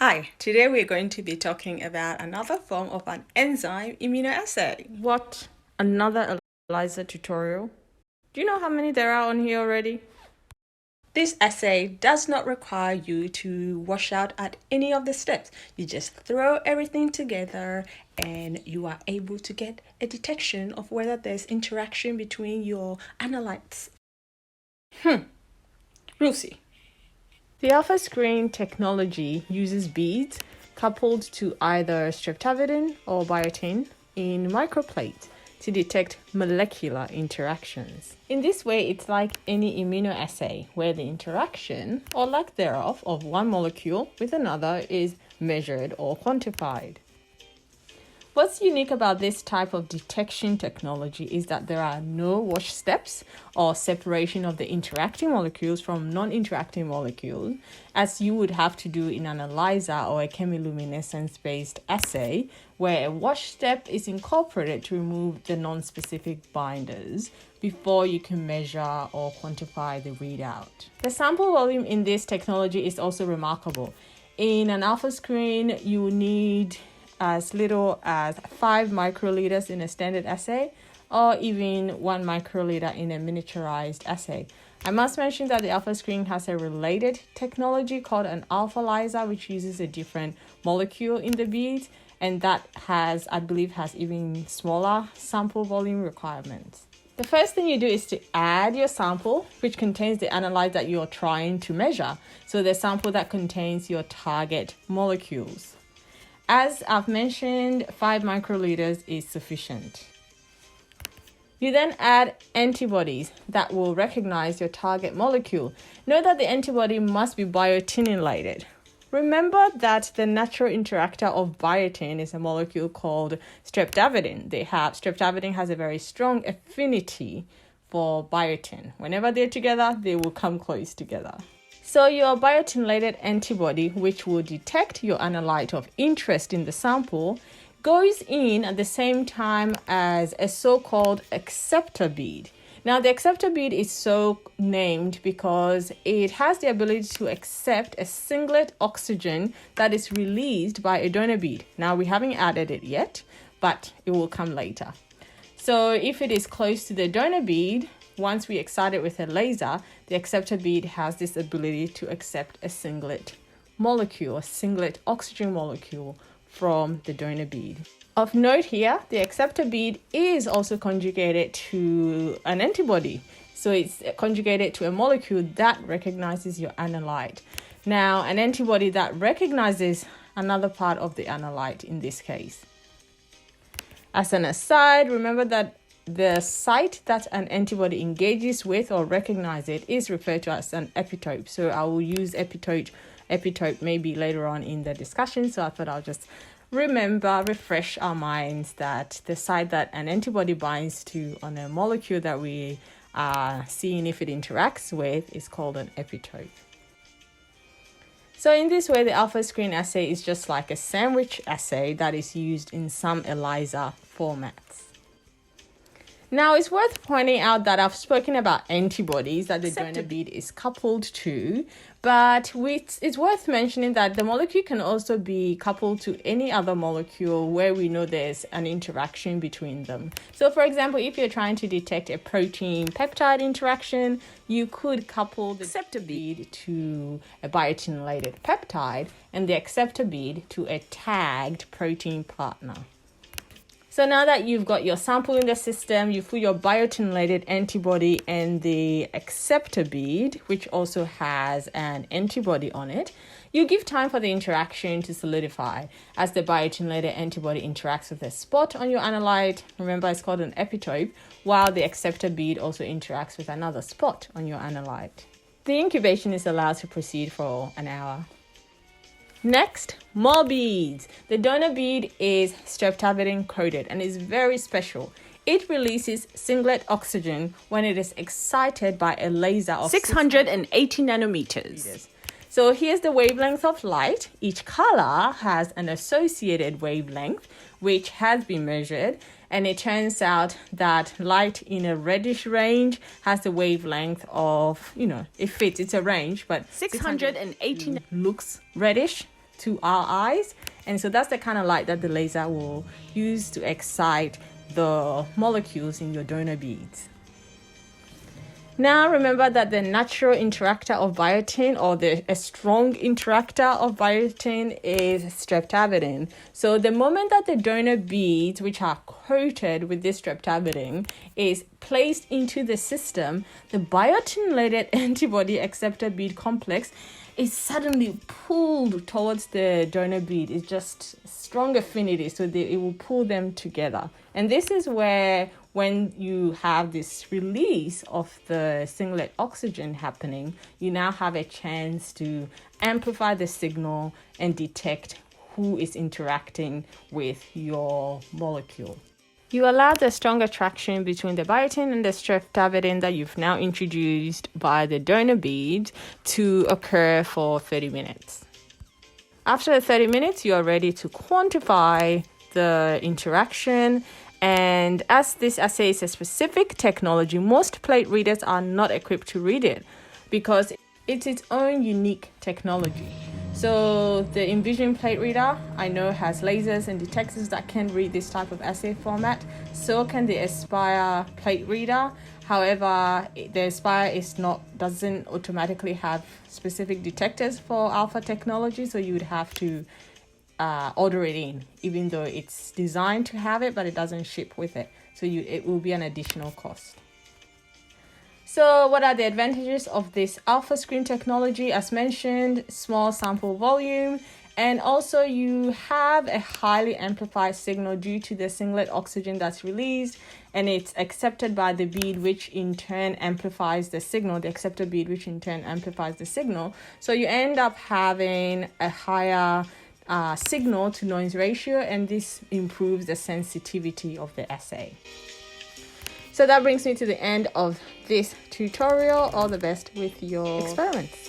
Hi, today we're going to be talking about another form of an enzyme immunoassay. What? Another ELISA tutorial? Do you know how many there are on here already? This assay does not require you to wash out at any of the steps. You just throw everything together and you are able to get a detection of whether there's interaction between your analytes. We'll see. The ALPHASCREEN technology uses beads coupled to either streptavidin or biotin in microplates to detect molecular interactions. In this way, it's like any immunoassay where the interaction or lack thereof of one molecule with another is measured or quantified. What's unique about this type of detection technology is that there are no wash steps or separation of the interacting molecules from non-interacting molecules, as you would have to do in an ELISA or a chemiluminescence-based assay, where a wash step is incorporated to remove the non-specific binders before you can measure or quantify the readout. The sample volume in this technology is also remarkable. In an ALPHASCREEN, you need as little as 5 microliters in a standard assay or even 1 microliter in a miniaturized assay. I must mention that the ALPHASCREEN has a related technology called an alpha ELISA, which uses a different molecule in the beads, and that has even smaller sample volume requirements. The first thing you do is to add your sample, which contains the analyte that you're trying to measure. So the sample that contains your target molecules. As I've mentioned, 5 microliters is sufficient. You then add antibodies that will recognize your target molecule. Note that the antibody must be biotin-related. Remember that the natural interactor of biotin is a molecule called streptavidin. Streptavidin has a very strong affinity for biotin. Whenever they're together, they will come close together. So your biotin-related antibody, which will detect your analyte of interest in the sample, goes in at the same time as a so-called acceptor bead. Now, the acceptor bead is so named because it has the ability to accept a singlet oxygen that is released by a donor bead. Now, we haven't added it yet, but it will come later. So if it is close to the donor bead, once we excite it with a laser, the acceptor bead has this ability to accept a singlet molecule, a singlet oxygen molecule from the donor bead. Of note here, the acceptor bead is also conjugated to an antibody. So it's conjugated to a molecule that recognizes your analyte. Now, an antibody that recognizes another part of the analyte in this case. As an aside, remember that the site that an antibody engages with or recognizes it is referred to as an epitope. So I will use epitope maybe later on in the discussion. So I thought I'll just refresh our minds that the site that an antibody binds to on a molecule that we are seeing if it interacts with is called an epitope. So in this way, the ALPHASCREEN assay is just like a sandwich assay that is used in some ELISA formats. Now, it's worth pointing out that I've spoken about antibodies that the donor bead is coupled to, but it's worth mentioning that the molecule can also be coupled to any other molecule where we know there's an interaction between them. So, for example, if you're trying to detect a protein-peptide interaction, you could couple the acceptor bead to a biotin-related peptide and the acceptor bead to a tagged protein partner. So now that you've got your sample in the system, you put your biotin-related antibody and the acceptor bead, which also has an antibody on it, you give time for the interaction to solidify as the biotin-related antibody interacts with a spot on your analyte. Remember, it's called an epitope, while the acceptor bead also interacts with another spot on your analyte. The incubation is allowed to proceed for an hour. Next, more beads. The donor bead is streptavidin coated and is very special. It releases singlet oxygen when it is excited by a laser of 680 nanometers. So here's the wavelength of light. Each color has an associated wavelength, which has been measured. And it turns out that light in a reddish range has a wavelength of, it fits, it's a range, but 680 looks reddish. to our eyes. And so that's the kind of light that the laser will use to excite the molecules in your donor beads. Now remember that the natural interactor of biotin, or a strong interactor of biotin, is streptavidin. So the moment that the donor beads, which are coated with this streptavidin, is placed into the system, the biotin-related antibody acceptor bead complex is suddenly pulled towards the donor bead. It's just strong affinity, so it will pull them together. And this is where, when you have this release of the singlet oxygen happening, you now have a chance to amplify the signal and detect who is interacting with your molecule. You allow the strong attraction between the biotin and the streptavidin that you've now introduced by the donor bead to occur for 30 minutes. After the 30 minutes, you are ready to quantify the interaction. And as this assay is a specific technology, most plate readers are not equipped to read it because it's its own unique technology. So the Envision plate reader, I know, has lasers and detectors that can read this type of assay format. So can the Aspire plate reader. However, the Aspire doesn't automatically have specific detectors for alpha technology, so you would have to order it in, even though it's designed to have it, but it doesn't ship with it. So it will be an additional cost. So what are the advantages of this ALPHASCREEN technology? As mentioned, small sample volume, and also you have a highly amplified signal due to the singlet oxygen that's released, and it's accepted by the bead, which in turn amplifies the signal, the acceptor bead, which in turn amplifies the signal. So you end up having a higher signal to noise ratio, and this improves the sensitivity of the assay. So that brings me to the end of this tutorial. All the best with your experiments.